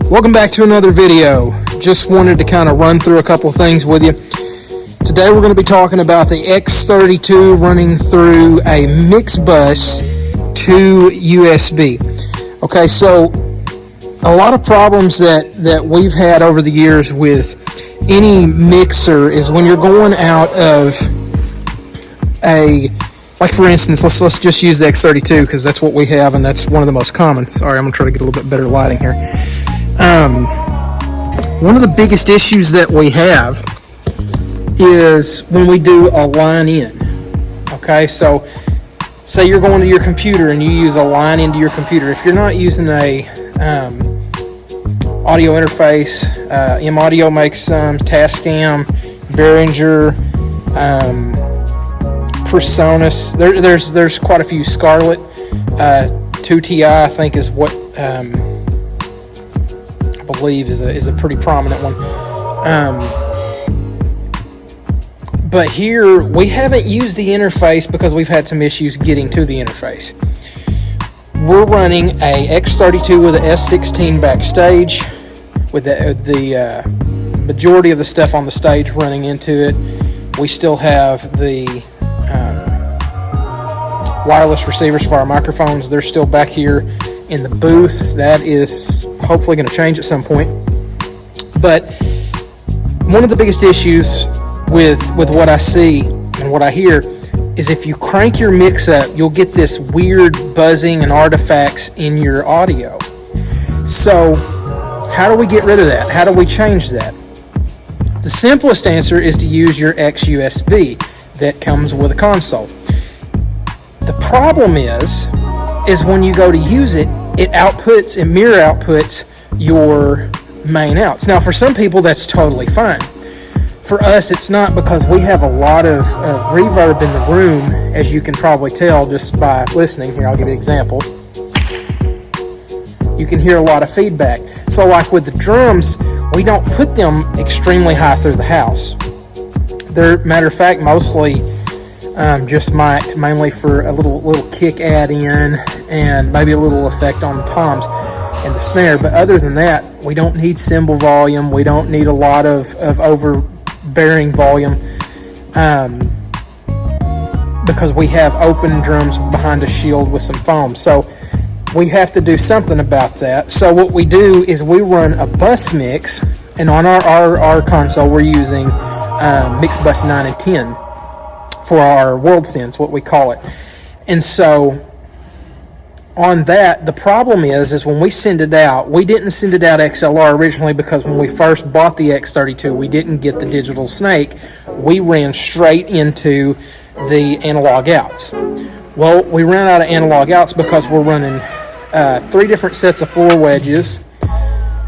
Welcome back to another video. Just wanted to kind of run through a couple things with you. Today we're going to be talking about the X32 running through a mix bus to USB. Okay, so a lot of problems that we've had over the years with any mixer is when you're going out of like for instance, let's just use the X32 because that's what we have and that's one of the most common. Sorry, I'm going to try to get a little bit better lighting here. One of the biggest issues that we have is when we do a line in. Okay, so say you're going to your computer and you use a line into your computer. If you're not using a audio interface, M-Audio makes some, Tascam, Behringer, Presonus. There's quite a few. Scarlett 2TI, I think, is what I believe is a pretty prominent one. But here we haven't used the interface because we've had some issues getting to the interface. We're running a X32 with a S16 backstage with the majority of the stuff on the stage running into it. We still have the wireless receivers for our microphones. They're still back here in the booth. That is hopefully going to change at some point. But one of the biggest issues with what I see and what I hear is if you crank your mix up, you'll get this weird buzzing and artifacts in your audio. So how do we get rid of that? How do we change that? The simplest answer is to use your X-USB that comes with a console. The problem is when you go to use it, it mirror outputs your main outs. Now, for some people, that's totally fine. For us, it's not, because we have a lot of reverb in the room, as you can probably tell just by listening. Here, I'll give you an example. You can hear a lot of feedback. So like with the drums, we don't put them extremely high through the house. They're, matter of fact, mostly just mic'd, mainly for a little kick add in and maybe a little effect on the toms and the snare. But other than that, we don't need cymbal volume. We don't need a lot of overbearing volume because we have open drums behind a shield with some foam. So we have to do something about that. So what we do is we run a bus mix, and on our console we're using mix bus 9 and 10 for our world sense, what we call it. And so on that, the problem is when we send it out, we didn't send it out XLR originally because when we first bought the X32, we didn't get the digital snake. We ran straight into the analog outs. Well, we ran out of analog outs because we're running 3 different sets of 4 wedges,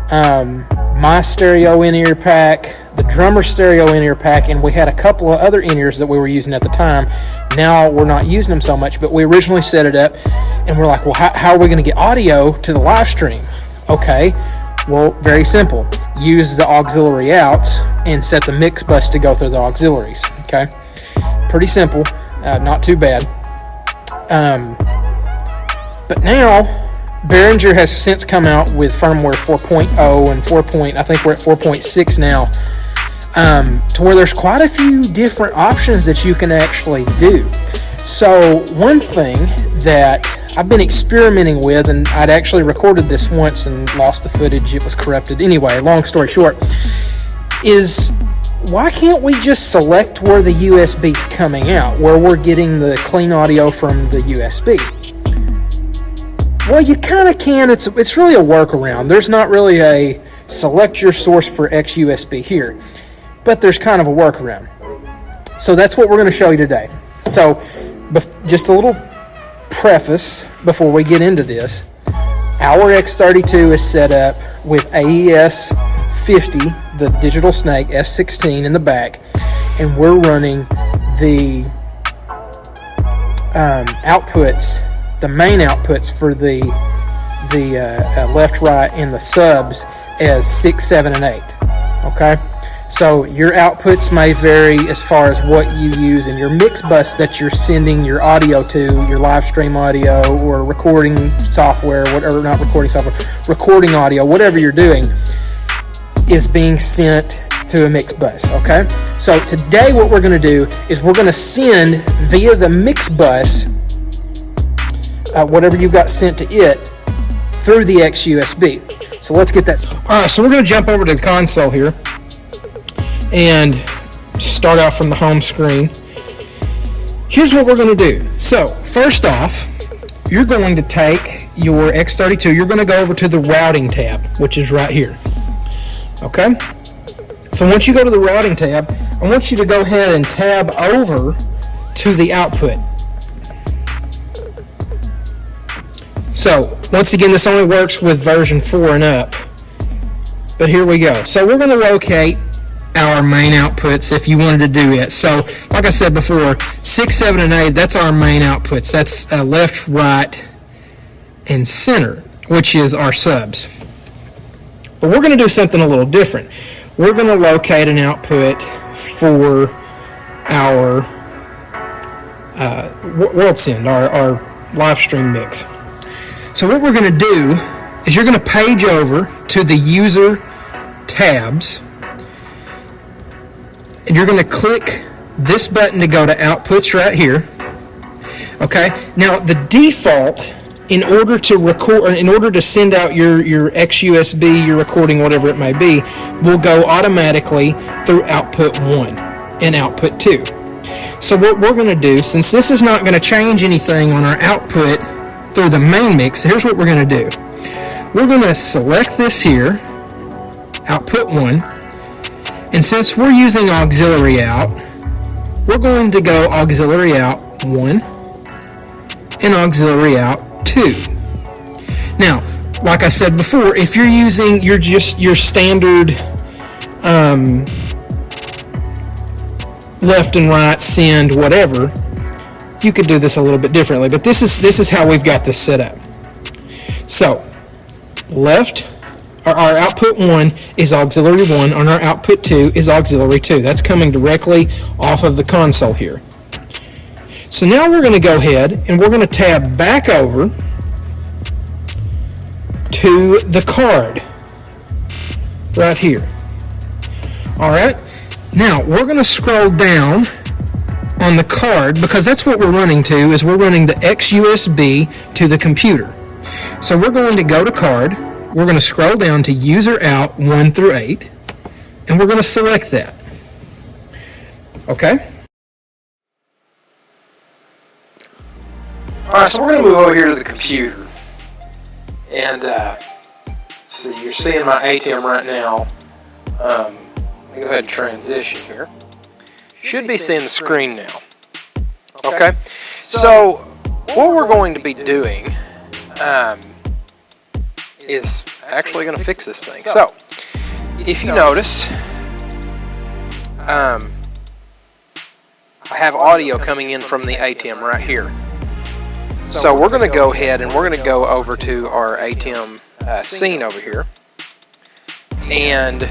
my stereo in-ear pack, the drummer stereo in-ear pack, and we had a couple of other in-ears that we were using at the time. Now we're not using them so much, but we originally set it up and we're like, well, how are we going to get audio to the live stream? Okay, well, very simple. Use the auxiliary outs and set the mix bus to go through the auxiliaries. Okay, pretty simple, not too bad. But now Behringer has since come out with firmware 4.0 and I think we're at 4.6 now, to where there's quite a few different options that you can actually do. So one thing that I've been experimenting with, and I'd actually recorded this once and lost the footage, it was corrupted. Anyway, long story short, is why can't we just select where the USB's coming out, where we're getting the clean audio from the USB? Well, you kind of can. It's really a workaround. There's not really a select your source for X-USB here, but there's kind of a workaround. So that's what we're going to show you today. So just a little preface before we get into this. Our X32 is set up with AES 50, the digital snake, S16 in the back, and we're running the outputs, the main outputs for the left, right, and the subs as 6, 7, and 8. Okay, So your outputs may vary as far as what you use in your mix bus that you're sending your audio to, your live stream audio or recording software, whatever, not recording software, recording audio, whatever you're doing is being sent to a mix bus, okay? So today what we're going to do is we're going to send via the mix bus whatever you've got sent to it through the XUSB. So let's get that. All right, so we're going to jump over to the console here and start out from the home screen. Here's what we're going to do. So first off, you're going to take your X32, you're going to go over to the routing tab, which is right here. Okay? So once you go to the routing tab, I want you to go ahead and tab over to the output. So once again, this only works with version 4 and up. But here we go. So we're going to locate our main outputs if you wanted to do it. So like I said before, 6, 7, and 8, that's our main outputs. That's left, right, and center, which is our subs. But we're going to do something a little different. We're going to locate an output for our WorldSend, our live stream mix. So what we're going to do is you're going to page over to the user tabs, and you're going to click this button to go to outputs right here. Okay, now the default, in order to record, or in order to send out your XUSB, your recording, whatever it may be, will go automatically through output 1 and output 2. So what we're going to do, since this is not going to change anything on our output through the main mix, here's what we're going to do. We're going to select this here, output 1, and since we're using auxiliary out, we're going to go auxiliary out 1 and auxiliary out 2. Now, like I said before, if you're using your standard left and right, send, whatever, you could do this a little bit differently, but this is how we've got this set up. So, left, our output 1 is auxiliary 1, and our output 2 is auxiliary 2. That's coming directly off of the console here. So now we're going to go ahead and we're going to tab back over to the card right here. Alright, now we're going to scroll down on the card, because that's what we're running to, is we're running the XUSB to the computer. So we're going to go to card, we're going to scroll down to user out 1 through 8, and we're going to select that. Okay? Alright, so we're going to move over here to the computer. And, see, you're seeing my ATEM right now. Let me go ahead and transition here. Should be seeing the screen now. Okay? So, what we're going to be doing is actually going to fix this thing. So, if you notice, I have audio coming in from the ATEM right here. So we're going to go ahead and we're going to go over to our ATEM scene over here. And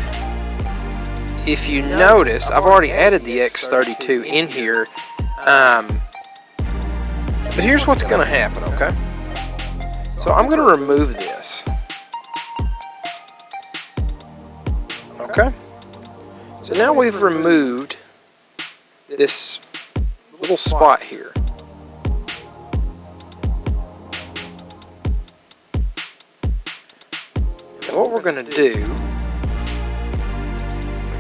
if you notice, I've already added the X32 in here. But here's what's going to happen, okay? So I'm going to remove this. Okay? So now we've removed this little spot here. And what we're going to do,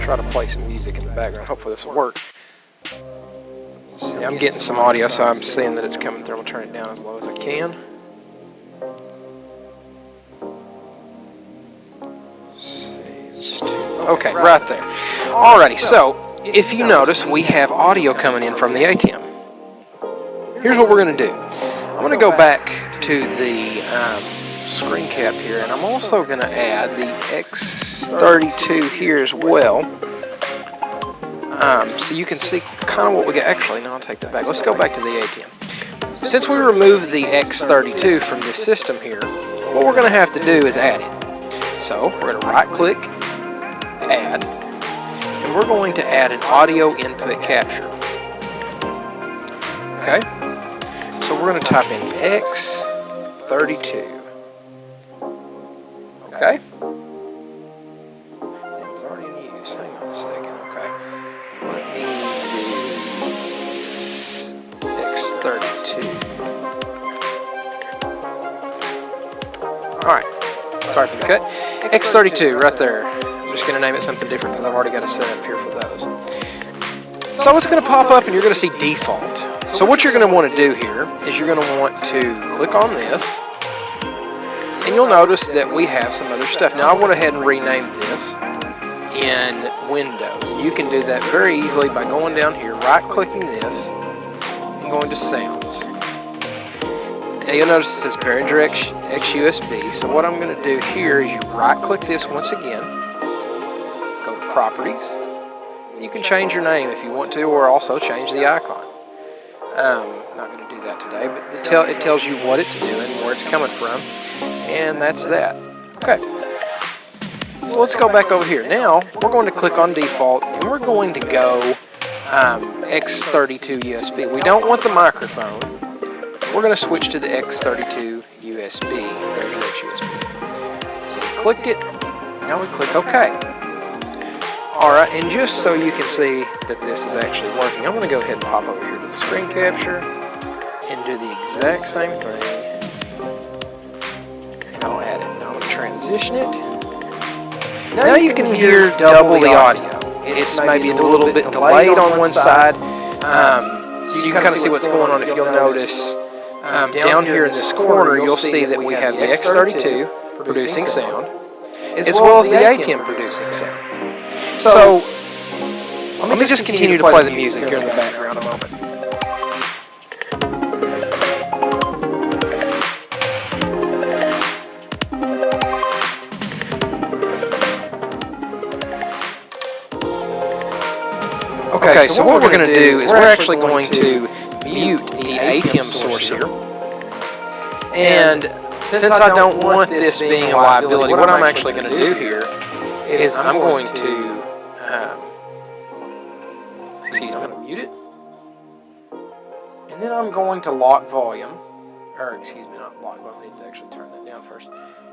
try to play some music in the background. Hopefully this will work. See, I'm getting some audio, so I'm seeing that it's coming through. I'm going to turn it down as low as I can. Okay, right there. Alrighty, so if you notice, we have audio coming in from the ATEM. Here's what we're going to do. I'm going to go back to the screen cap here, and I'm also going to add the X32 here as well. So you can see kind of what we got. Actually, no, I'll take that back. Let's go back to the ATEM. Since we removed the X32 from this system here, what we're going to have to do is add it. So we're going to right click, add, and and we're going to add an audio input capture. Okay, so we're going to type in X32. Okay, it was already in use. Hang on a second. Okay, let me do this X32. Alright, sorry for the cut. X32 right there. I'm just going to name it something different because I've already got a setup here for those. So it's going to pop up and you're going to see default. So what you're going to want to do here is you're going to want to click on this, and you'll notice that we have some other stuff. Now I went ahead and renamed this in Windows. You can do that very easily by going down here, right-clicking this, and going to Sounds. Now you'll notice it says Behringer X USB. So what I'm going to do here is you right-click this once again, go to Properties. You can change your name if you want to, or also change the icon. I'm not going to do that today, but it tells you what it's doing, where it's coming from, and that's that. Okay, so let's go back over here. Now we're going to click on default, and we're going to go X32 USB. We don't want the microphone. We're going to switch to the X32 USB, Behringer X USB. So we clicked it. Now we click OK. Alright, and just so you can see that this is actually working, I'm going to go ahead and pop over here to the screen capture and do the exact same thing. And I'll add it. And I'm going to transition it. Now you can hear double the audio. It's maybe a little bit delayed on one side, so you can kind of see what's going on. If you'll notice, down here in this corner, you'll see that we have the X32 producing sound, as well as the ATEM producing sound. So, let me just continue to play the music here in the background a moment. Okay, so what we're going to do is we're actually going to mute the ATEM source here. And since I don't want this being a liability, what I'm actually going to do here is I'm going to I'm going to mute it, and then I'm going to lock volume, or excuse me, not lock volume, I need to actually turn that down first.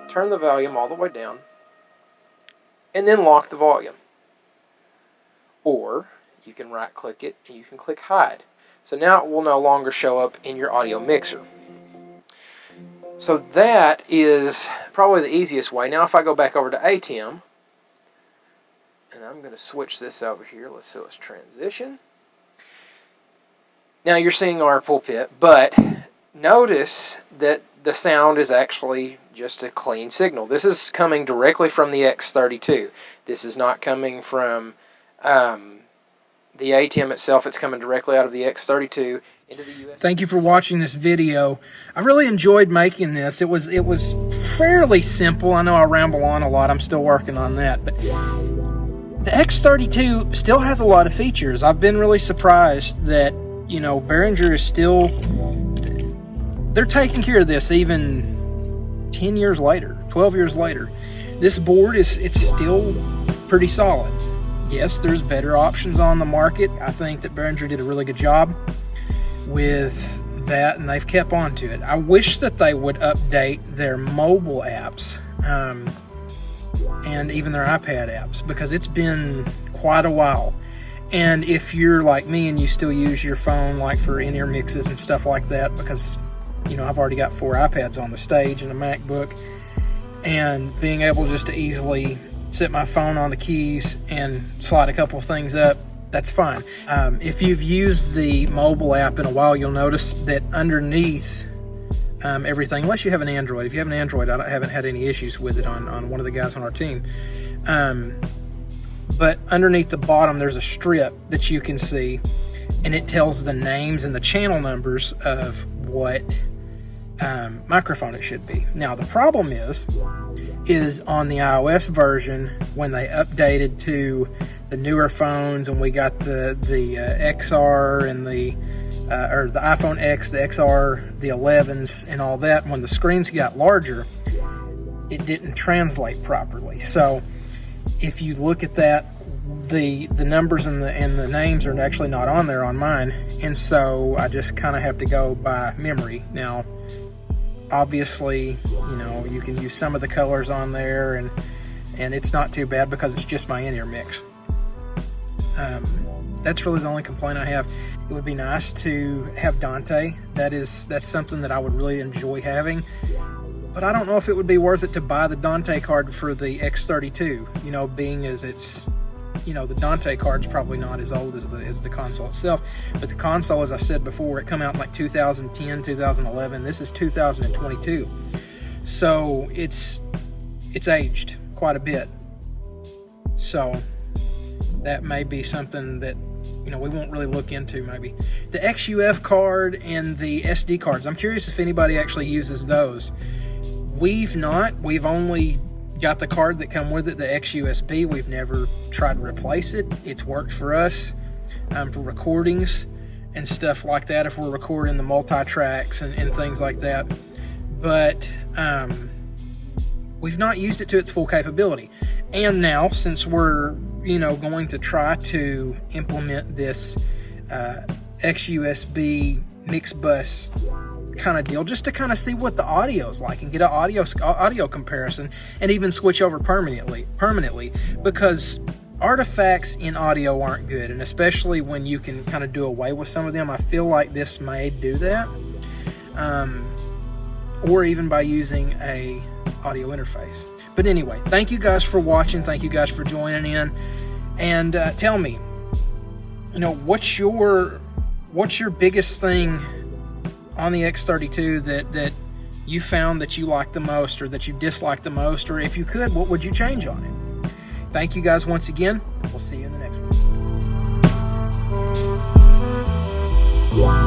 Turn the volume all the way down, and then lock the volume. Or you can right click it and you can click hide. So now it will no longer show up in your audio mixer. So that is probably the easiest way. Now if I go back over to ATEM, and I'm going to switch this over here. Let's transition. Now you're seeing our pulpit, but notice that the sound is actually just a clean signal. This is coming directly from the X32. This is not coming from the ATEM itself. It's coming directly out of the X32 into the USB. Thank you for watching this video. I really enjoyed making this. It was fairly simple. I know I ramble on a lot. I'm still working on that, but the X32 still has a lot of features. I've been really surprised that, you know, Behringer is still, they're taking care of this even 10 years later, 12 years later. This board it's still pretty solid. Yes, there's better options on the market. I think that Behringer did a really good job with that, and they've kept on to it. I wish that they would update their mobile apps, and even their iPad apps, because it's been quite a while. And if you're like me and you still use your phone like for in-ear mixes and stuff like that, because, you know, I've already got 4 iPads on the stage and a MacBook, and being able just to easily set my phone on the keys and slide a couple of things up, that's fine. If you've used the mobile app in a while, you'll notice that underneath everything, unless you have an Android. If you have an Android, I haven't had any issues with it on one of the guys on our team. But underneath the bottom, there's a strip that you can see, and it tells the names and the channel numbers of what microphone it should be. Now, the problem is on the iOS version, when they updated to the newer phones, and we got the XR and the iPhone X, the XR, the 11s, and all that, when the screens got larger, it didn't translate properly. So if you look at that the numbers and the names are actually not on there on mine, and so I just kind of have to go by memory. Now, obviously, you know, you can use some of the colors on there, and it's not too bad because it's just my in-ear mix. That's really the only complaint I have. It would be nice to have Dante. That's something that I would really enjoy having. But I don't know if it would be worth it to buy the Dante card for the X32. You know, being as it's, you know, the Dante card's probably not as old as the console itself. But the console, as I said before, it came out in like 2010, 2011. This is 2022. So it's aged quite a bit. So that may be something that, you know, we won't really look into maybe. The XUF card and the SD cards, I'm curious if anybody actually uses those. We've not. We've only got the card that come with it, the XUSB. We've never tried to replace it. It's worked for us for recordings and stuff like that, if we're recording the multi-tracks and things like that. But we've not used it to its full capability. And now, since we're, you know, going to try to implement this XUSB mix bus kind of deal, just to kind of see what the audio is like and get an audio comparison, and even switch over permanently, because artifacts in audio aren't good, and especially when you can kind of do away with some of them. I feel like this may do that, or even by using a audio interface. But anyway, thank you guys for watching. Thank you guys for joining in. And tell me, you know, what's your biggest thing on the X32 that you found that you like the most, or that you dislike the most, or if you could, what would you change on it? Thank you guys once again. We'll see you in the next one.